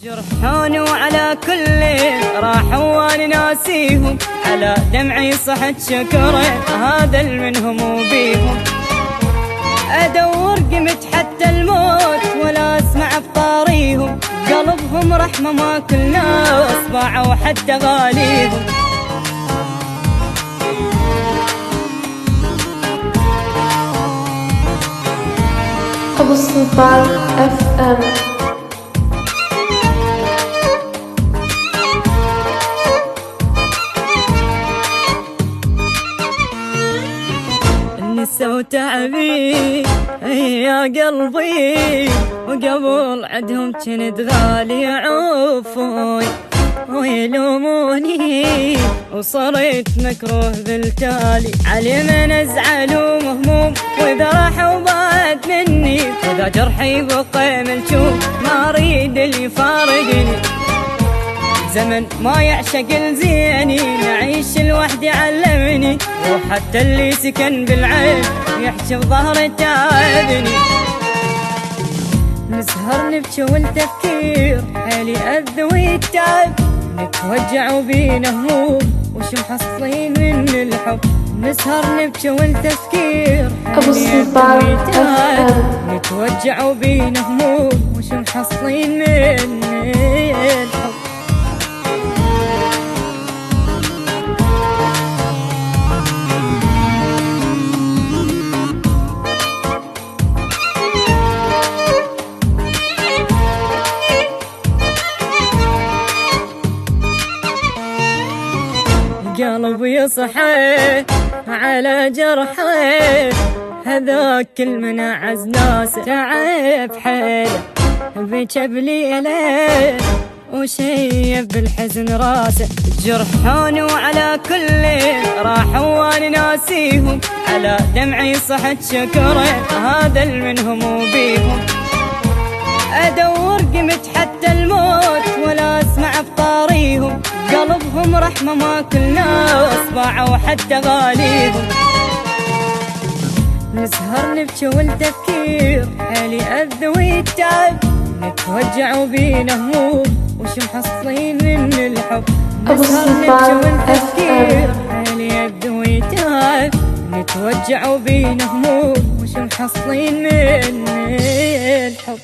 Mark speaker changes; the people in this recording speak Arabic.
Speaker 1: جرحوني وعلى كل راحوا وانا ناسيهم، على دمعي صحت شكري هذا منهم وبيهم. ادور قمت حتى الموت ولا اسمع بطاريهم، قلبهم رحمه ما كلنا اصبع وحتى غاليهم.
Speaker 2: أبو السلطان FM.
Speaker 1: النسا وتعبي يا قلبي، وقبل عدهم كنت غالي عفوي ويلوموني، وصرت مكروه بالتالي علي من ازعل ومهموم. واذا راح وبعد مني واذا جرحي بقى ملشوم، ما اريد اللي يفارقني زمن ما يعشق الزيني، نعيش لوحدي علمني، وحتى اللي سكن بالعين يحشي بظهره تعبني. نسهر نبكي والتفكير حيلي أذى ويتعب، نتوجع وبينا هموم وش محصلين من الحب. نسهر نبكي والتفكير
Speaker 2: أبو السلطان FM.
Speaker 1: نتوجع وبينا هموم وش محصلين من الحب. قلبي يصحى على جرحه، هذاك المنعز ناس تعب حيله، بكى بليله وشيب بالحزن راسه. جرحوني وعلى كل راحوا وانا ناسيهم، على دمعي صحت شكري هذا منهم وبيهم. ادور قمت حتى الموت ولا اسمع بطاريهم، قلبهم رحمه ما كلنا اصبع وحتى غاليهم. نسهر نبكي والتفكير حيلي أذى ويتعب، نتوجع وبينا هموم وش محصلين من الحب. نسهر نبكي والتفكير حيلي أذى ويتعب، نتوجع وبينا هموم وش محصلين من الحب.